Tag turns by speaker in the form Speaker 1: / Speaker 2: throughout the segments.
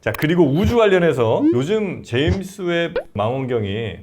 Speaker 1: 자, 그리고 우주 관련해서 요즘 제임스 웹 망원경이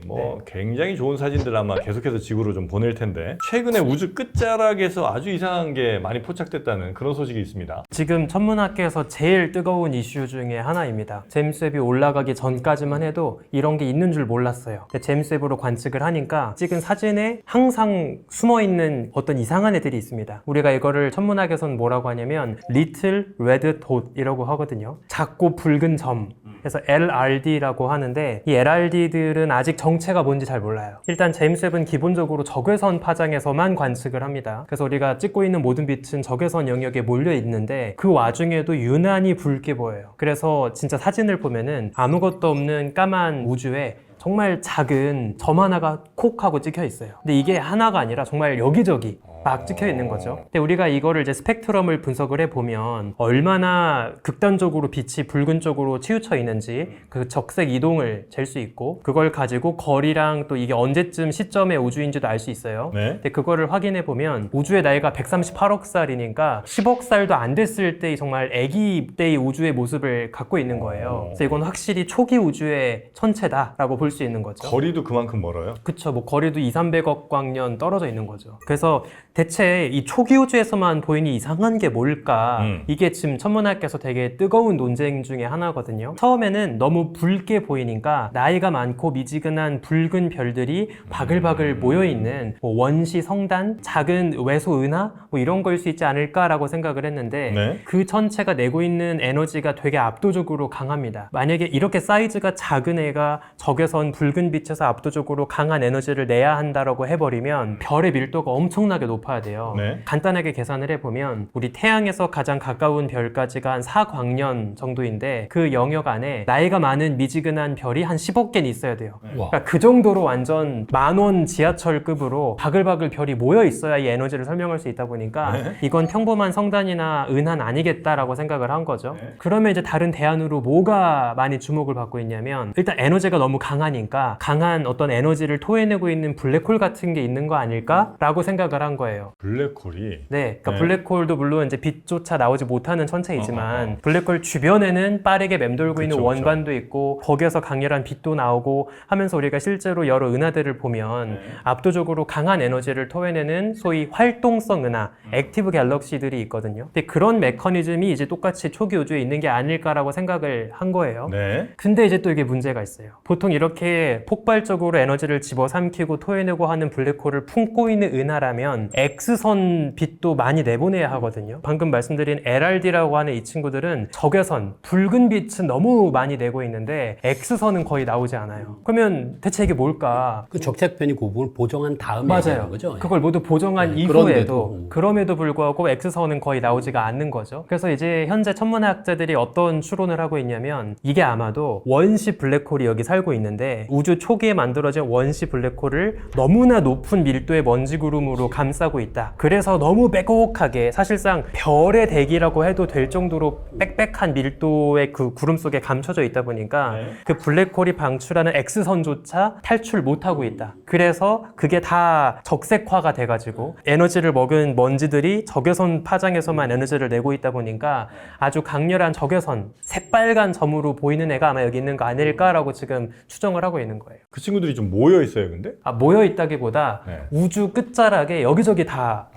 Speaker 1: 굉장히 좋은 사진들 아마 계속해서 지구로 좀 보낼 텐데 최근에 우주 끝자락에서 아주 이상한 게 많이 포착됐다는 그런 소식이 있습니다.
Speaker 2: 지금 천문학계에서 제일 뜨거운 이슈 중에 하나입니다. 제임스 웹이 올라가기 전까지만 해도 이런 게 있는 줄 몰랐어요. 근데 제임스 웹으로 관측을 하니까 찍은 사진에 항상 숨어있는 어떤 이상한 애들이 있습니다. 우리가 이거를 천문학에서는 뭐라고 하냐면 Little Red Dot이라고 하거든요. 작고 붉은 점. 그래서 LRD라고 하는데 이 LRD들은 아직 정체가 뭔지 잘 몰라요. 일단 제임스 웹은 기본적으로 적외선 파장에서만 관측을 합니다. 그래서 우리가 찍고 있는 모든 빛은 적외선 영역에 몰려 있는데 그 와중에도 유난히 붉게 보여요. 그래서 진짜 사진을 보면은 아무것도 없는 까만 우주에 정말 작은 점 하나가 콕 하고 찍혀 있어요. 근데 이게 하나가 아니라 정말 여기저기 막 찍혀 있는 거죠. 근데 우리가 이거를 이제 스펙트럼을 분석을 해보면 얼마나 극단적으로 빛이 붉은 쪽으로 치우쳐 있는지 그 적색 이동을 잴 수 있고 그걸 가지고 거리랑 또 이게 언제쯤 시점의 우주인지도 알 수 있어요.
Speaker 1: 네.
Speaker 2: 근데 그거를 확인해 보면 우주의 나이가 138억 살이니까 10억 살도 안 됐을 때 정말 아기 때의 우주의 모습을 갖고 있는 거예요. 그래서 이건 확실히 초기 우주의 천체다라고 볼 수 있는 거죠.
Speaker 1: 거리도 그만큼 멀어요?
Speaker 2: 그쵸. 뭐 거리도 200~300억 광년 떨어져 있는 거죠. 그래서 대체 이 초기 우주에서만 보이는 이상한 게 뭘까? 이게 지금 천문학계에서 되게 뜨거운 논쟁 중에 하나거든요. 처음에는 너무 붉게 보이니까 나이가 많고 미지근한 붉은 별들이 바글바글 모여있는 뭐 원시 성단, 작은 외소 은하 뭐 이런 거일 수 있지 않을까라고 생각을 했는데
Speaker 1: 네.
Speaker 2: 그 천체가 내고 있는 에너지가 되게 압도적으로 강합니다. 만약에 이렇게 사이즈가 작은 애가 적외선 붉은 빛에서 압도적으로 강한 에너지를 내야 한다라고 해버리면 별의 밀도가 엄청나게 높아야 돼요.
Speaker 1: 네.
Speaker 2: 간단하게 계산을 해보면 우리 태양에서 가장 가까운 별까지가 한 4광년 정도인데 그 영역 안에 나이가 많은 미지근한 별이 한 10억 개는 있어야 돼요. 그러니까 그 정도로 완전 만원 지하철급으로 바글바글 별이 모여 있어야 이 에너지를 설명할 수 있다 보니까 이건 평범한 성단이나 은하는 아니겠다라고 생각을 한 거죠. 그러면 이제 다른 대안으로 뭐가 많이 주목을 받고 있냐면 일단 에너지가 너무 강하니까 강한 어떤 에너지를 토해내고 있는 블랙홀 같은 게 있는 거 아닐까라고 생각을 한 거예요.
Speaker 1: 블랙홀이?
Speaker 2: 네, 그러니까 블랙홀도 물론 이제 빛조차 나오지 못하는 천체이지만 블랙홀 주변에는 빠르게 맴돌고 있는 원반도 있고 거기에서 강렬한 빛도 나오고 하면서 우리가 실제로 여러 은하들을 보면 압도적으로 강한 에너지를 토해내는 소위 활동성 은하, 액티브 갤럭시들이 있거든요. 근데 그런 메커니즘이 이제 똑같이 초기 우주에 있는 게 아닐까라고 생각을 한 거예요.
Speaker 1: 네.
Speaker 2: 근데 이제 또 이게 문제가 있어요. 보통 이렇게 폭발적으로 에너지를 집어삼키고 토해내고 하는 블랙홀을 품고 있는 은하라면 X선 빛도 많이 내보내야 하거든요. 방금 말씀드린 LRD라고 하는 이 친구들은 적외선, 붉은 빛은 너무 많이 내고 있는데 X선은 거의 나오지 않아요. 그러면 대체 이게 뭘까?
Speaker 3: 그 적색편이 그 부분을 보정한 다음에
Speaker 2: 맞아요.
Speaker 3: 하는 거죠.
Speaker 2: 그걸 모두 보정한
Speaker 3: 네,
Speaker 2: 이후에도 그럼에도 불구하고 X선은 거의 나오지가 않는 거죠. 그래서 이제 현재 천문학자들이 어떤 추론을 하고 있냐면 이게 아마도 원시 블랙홀이 여기 살고 있는데 우주 초기에 만들어진 원시 블랙홀을 너무나 높은 밀도의 먼지 구름으로 감싸고 있다. 그래서 너무 빼곡하게 사실상 별의 대기라고 해도 될 정도로 빽빽한 밀도의 그 구름 속에 감춰져 있다 보니까 그 블랙홀이 방출하는 X선조차 탈출 못하고 있다. 그래서 그게 다 적색화가 돼가지고 에너지를 먹은 먼지들이 적외선 파장에서만 에너지를 내고 있다 보니까 아주 강렬한 적외선, 새빨간 점으로 보이는 애가 아마 여기 있는 거 아닐까라고 지금 추정을 하고 있는 거예요.
Speaker 1: 그 친구들이 좀 모여 있어요, 근데?
Speaker 2: 모여 있다기보다
Speaker 1: 네.
Speaker 2: 우주 끝자락에 여기저기 다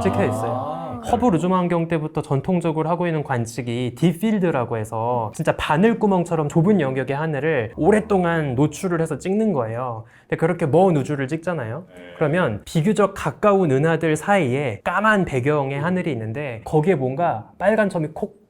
Speaker 2: 찍혀 있어요. 허블 우주망원경 때부터 전통적으로 하고 있는 관측이 딥필드라고 해서 진짜 바늘구멍처럼 좁은 영역의 하늘을 오랫동안 노출을 해서 찍는 거예요. 근데 그렇게 먼 우주를 찍잖아요. 그러면 비교적 가까운 은하들 사이에 까만 배경의 하늘이 있는데 거기에 뭔가 빨간 점이 콕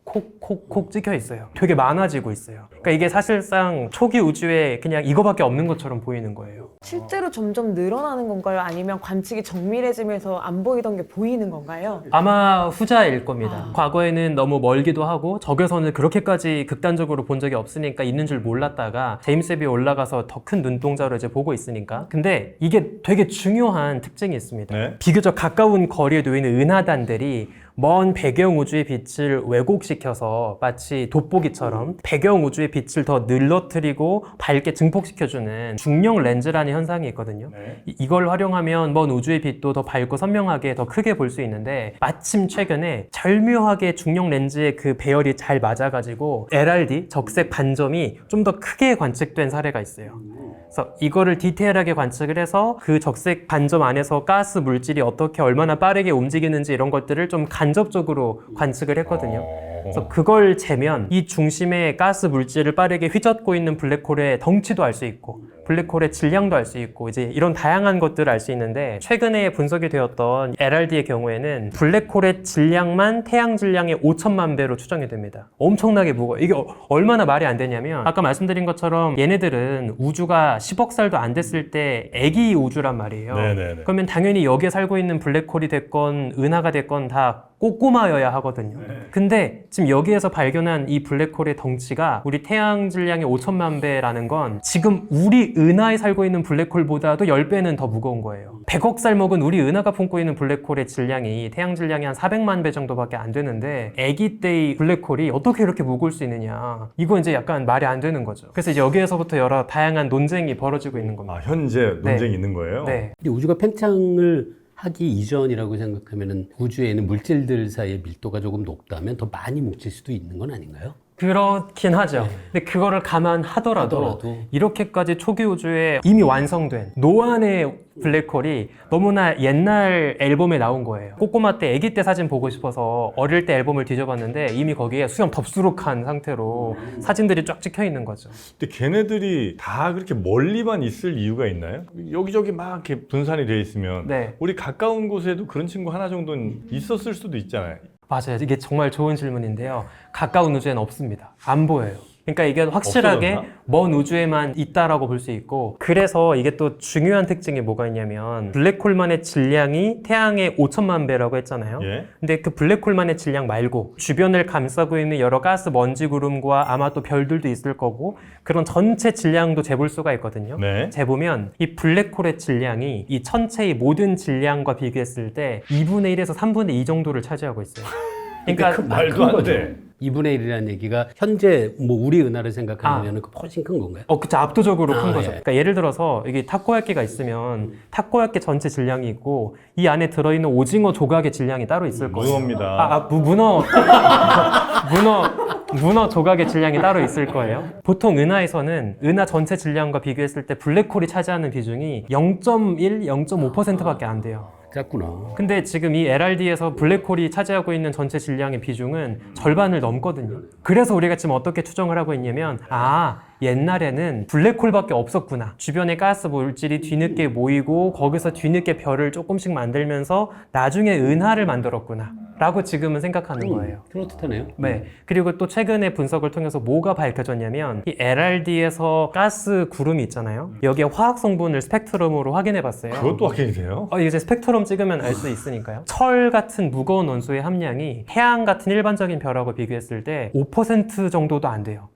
Speaker 2: 찍혀 있어요. 되게 많아지고 있어요. 그러니까 이게 사실상 초기 우주에 그냥 이거밖에 없는 것처럼 보이는 거예요.
Speaker 4: 실제로 점점 늘어나는 건가요? 아니면 관측이 정밀해지면서 안 보이던 게 보이는 건가요?
Speaker 2: 아마 후자일 겁니다. 과거에는 너무 멀기도 하고 적외선을 그렇게까지 극단적으로 본 적이 없으니까 있는 줄 몰랐다가 제임스 웹이 올라가서 더 큰 눈동자로 이제 보고 있으니까. 근데 이게 되게 중요한 특징이 있습니다.
Speaker 1: 네.
Speaker 2: 비교적 가까운 거리에 놓이는 은하단들이 먼 배경 우주의 빛을 왜곡시켜서 마치 돋보기처럼 배경 우주의 빛을 더 늘러뜨리고 밝게 증폭시켜주는 중력 렌즈라는 현상이 있거든요.
Speaker 1: 네.
Speaker 2: 이걸 활용하면 먼 우주의 빛도 더 밝고 선명하게 더 크게 볼 수 있는데 마침 최근에 절묘하게 중력 렌즈의 그 배열이 잘 맞아가지고 LRD 적색 반점이 좀 더 크게 관측된 사례가 있어요. 그래서 이거를 디테일하게 관측을 해서 그 적색 반점 안에서 가스 물질이 어떻게 얼마나 빠르게 움직이는지 이런 것들을 좀 간접적으로 관측을 했거든요. 그래서 그걸 재면 이 중심에 가스 물질을 빠르게 휘젓고 있는 블랙홀의 덩치도 알 수 있고 블랙홀의 질량도 알 수 있고 이제 이런 다양한 것들을 알 수 있는데 최근에 분석이 되었던 LRD의 경우에는 블랙홀의 질량만 태양 질량의 5천만 배로 추정이 됩니다. 엄청나게 무거워요. 이게 얼마나 말이 안 되냐면 아까 말씀드린 것처럼 얘네들은 우주가 10억 살도 안 됐을 때 애기 우주란 말이에요.
Speaker 1: 네네네.
Speaker 2: 그러면 당연히 여기에 살고 있는 블랙홀이 됐건 은하가 됐건 다 꼬꼬마여야 하거든요. 근데 지금 여기에서 발견한 이 블랙홀의 덩치가 우리 태양 질량의 5천만 배라는 건 지금 우리 은하에 살고 있는 블랙홀보다도 10배는 더 무거운 거예요. 100억 살 먹은 우리 은하가 품고 있는 블랙홀의 질량이 태양 질량이 한 400만 배 정도밖에 안 되는데 아기 때의 블랙홀이 어떻게 이렇게 무거울 수 있느냐. 이거 이제 약간 말이 안 되는 거죠. 그래서 이제 여기에서부터 여러 다양한 논쟁이 벌어지고 있는 겁니다.
Speaker 1: 아, 현재 논쟁이 있는 거예요?
Speaker 2: 네.
Speaker 3: 근데 우주가 팽창을 하기 이전이라고 생각하면은 우주에 있는 물질들 사이의 밀도가 조금 높다면 더 많이 뭉칠 수도 있는 건 아닌가요?
Speaker 2: 그렇긴 하죠. 근데 그거를 감안하더라도 이렇게까지 초기 우주에 이미 완성된 노안의 블랙홀이 너무나 옛날 앨범에 나온 거예요. 꼬꼬마 때 아기 때 사진 보고 싶어서 어릴 때 앨범을 뒤져봤는데 이미 거기에 수염 덥수룩한 상태로 사진들이 쫙 찍혀 있는 거죠.
Speaker 1: 근데 걔네들이 다 그렇게 멀리만 있을 이유가 있나요? 여기저기 막 이렇게 분산이 돼 있으면
Speaker 2: 네.
Speaker 1: 우리 가까운 곳에도 그런 친구 하나 정도는 있었을 수도 있잖아요.
Speaker 2: 맞아요. 이게 정말 좋은 질문인데요. 가까운 우주에는 없습니다. 안 보여요. 그러니까 이게 확실하게
Speaker 1: 없어졌나?
Speaker 2: 먼 우주에만 있다라고 볼 수 있고 그래서 이게 또 중요한 특징이 뭐가 있냐면 블랙홀만의 질량이 태양의 5천만 배라고 했잖아요.
Speaker 1: 예?
Speaker 2: 근데 그 블랙홀만의 질량 말고 주변을 감싸고 있는 여러 가스 먼지 구름과 아마 또 별들도 있을 거고 그런 전체 질량도 재볼 수가 있거든요.
Speaker 1: 네.
Speaker 2: 재보면 이 블랙홀의 질량이 이 천체의 모든 질량과 비교했을 때 2분의 1에서 3분의 2 정도를 차지하고 있어요. 그러니까
Speaker 1: 말도 안 돼.
Speaker 3: 2분의 1이라는 얘기가 현재 뭐 우리 은하를 생각하면 그 훨씬 큰 건가요?
Speaker 2: 그쵸. 압도적으로 큰 거죠.
Speaker 3: 예.
Speaker 2: 그러니까 예를 들어서 이게 타코야끼가 있으면 타코야끼 전체 질량이 있고 이 안에 들어있는 오징어 조각의 질량이 따로 있을 거예요.
Speaker 1: 문어입니다.
Speaker 2: 문어 조각의 질량이 따로 있을 거예요. 보통 은하에서는 은하 전체 질량과 비교했을 때 블랙홀이 차지하는 비중이 0.1, 0.5%밖에 안 돼요.
Speaker 3: 작구나.
Speaker 2: 근데 지금 이 LRD에서 블랙홀이 차지하고 있는 전체 질량의 비중은 절반을 넘거든요. 그래서 우리가 지금 어떻게 추정을 하고 있냐면 옛날에는 블랙홀밖에 없었구나. 주변에 가스 물질이 뒤늦게 모이고 거기서 뒤늦게 별을 조금씩 만들면서 나중에 은하를 만들었구나 라고 지금은 생각하는 거예요.
Speaker 3: 그렇다네요.
Speaker 2: 네. 그리고 또 최근에 분석을 통해서 뭐가 밝혀졌냐면 이 LRD에서 가스 구름이 있잖아요. 여기에 화학 성분을 스펙트럼으로 확인해 봤어요.
Speaker 1: 그것도 확인이 돼요?
Speaker 2: 이제 스펙트럼 찍으면 알 수 있으니까요. 철 같은 무거운 원소의 함량이 태양 같은 일반적인 별하고 비교했을 때 5% 정도도 안 돼요.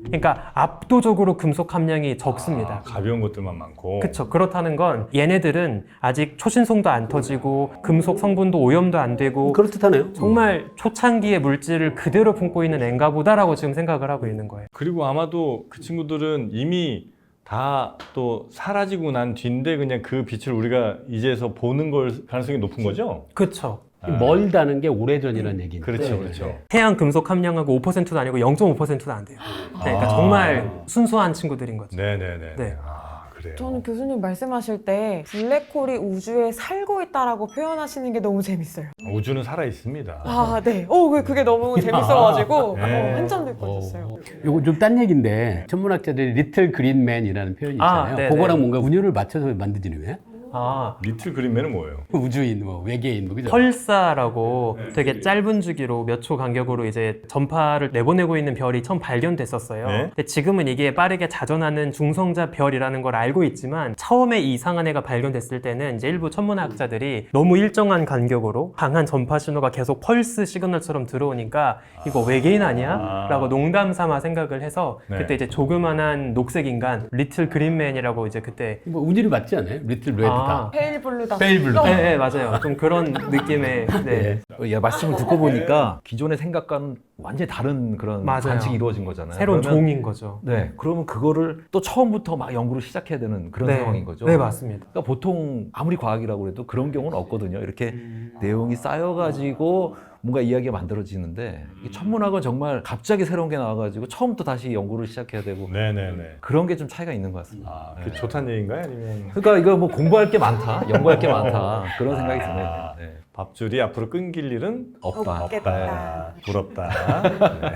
Speaker 2: 그러니까 압도적으로 금속 함량이 적습니다.
Speaker 1: 가벼운 것들만 많고.
Speaker 2: 그쵸. 그렇다는 건 얘네들은 아직 초신송도 안 터지고 금속 성분도 오염도 안 되고
Speaker 3: 그렇다네요.
Speaker 2: 정말 초창기의 물질을 그대로 품고 있는 앤가 보다라고 지금 생각을 하고 있는 거예요.
Speaker 1: 그리고 아마도 그 친구들은 이미 다 또 사라지고 난 뒤인데 그냥 그 빛을 우리가 이제서 보는 걸 가능성이 높은 거죠?
Speaker 2: 그쵸.
Speaker 3: 멀다는 게 오래전이라는 얘기인데.
Speaker 1: 그렇죠, 그렇죠.
Speaker 2: 태양 금속 함량하고 5%도 아니고 0.5%도 안 돼요. 그러니까 정말 순수한 친구들인 거죠.
Speaker 1: 네네네.
Speaker 2: 네.
Speaker 1: 그래요.
Speaker 4: 저는 교수님 말씀하실 때 블랙홀이 우주에 살고 있다라고 표현하시는 게 너무 재밌어요.
Speaker 1: 우주는 살아 있습니다.
Speaker 4: 네. 그게 너무 재밌어가지고
Speaker 1: 네.
Speaker 4: 한참 느껴졌어요.
Speaker 3: 요거 좀 딴 얘기인데 천문학자들이 리틀 그린맨이라는 표현이 있잖아요.
Speaker 2: 네네.
Speaker 3: 그거랑 뭔가 운율을 맞춰서 만드지는 왜?
Speaker 1: 리틀 그린맨은 뭐예요?
Speaker 3: 우주인, 뭐 외계인, 뭐 그죠?
Speaker 2: 펄사라고 되게 짧은 주기로 몇 초 간격으로 이제 전파를 내보내고 있는 별이 처음 발견됐었어요.
Speaker 1: 네.
Speaker 2: 근데 지금은 이게 빠르게 자전하는 중성자 별이라는 걸 알고 있지만 처음에 이 이상한 애가 발견됐을 때는 이제 일부 천문학자들이 너무 일정한 간격으로 강한 전파 신호가 계속 펄스 시그널처럼 들어오니까 이거 외계인 아니야? 라고 농담 삼아 생각을 해서
Speaker 1: 네.
Speaker 2: 그때 이제 조그만한 녹색 인간 리틀 그린맨이라고 이제 그때
Speaker 3: 뭐 운율이 맞지 않아요? 리틀 레드
Speaker 5: 많다.
Speaker 4: 페일 블루다.
Speaker 5: 페일 블루.
Speaker 2: 네, 네, 맞아요. 좀 그런 느낌의 네.
Speaker 5: 예, 말씀을 듣고 보니까 기존의 생각과는 완전히 다른 그런
Speaker 2: 맞아요.
Speaker 5: 관측이 이루어진 거잖아요.
Speaker 2: 새로운
Speaker 5: 그러면
Speaker 2: 종인 거죠.
Speaker 5: 네, 그러면 그거를 또 처음부터 막 연구를 시작해야 되는 그런
Speaker 2: 네.
Speaker 5: 상황인 거죠.
Speaker 2: 네, 맞습니다.
Speaker 5: 그러니까 보통 아무리 과학이라고 해도 그런 경우는 없거든요. 이렇게 내용이 쌓여가지고 뭔가 이야기가 만들어지는데 이 천문학은 정말 갑자기 새로운 게 나와가지고 처음부터 다시 연구를 시작해야 되고
Speaker 1: 네네네.
Speaker 5: 그런 게 좀 차이가 있는 것 같습니다.
Speaker 1: 아, 그게 좋다는 얘기인가요? 아니면
Speaker 5: 그러니까 이거 뭐 공부할 게 많다, 연구할 게 많다 그런 생각이 드네요. 네.
Speaker 1: 밥줄이 앞으로 끊길 일은
Speaker 5: 없다.
Speaker 4: 없겠다.
Speaker 1: 부럽다. 네.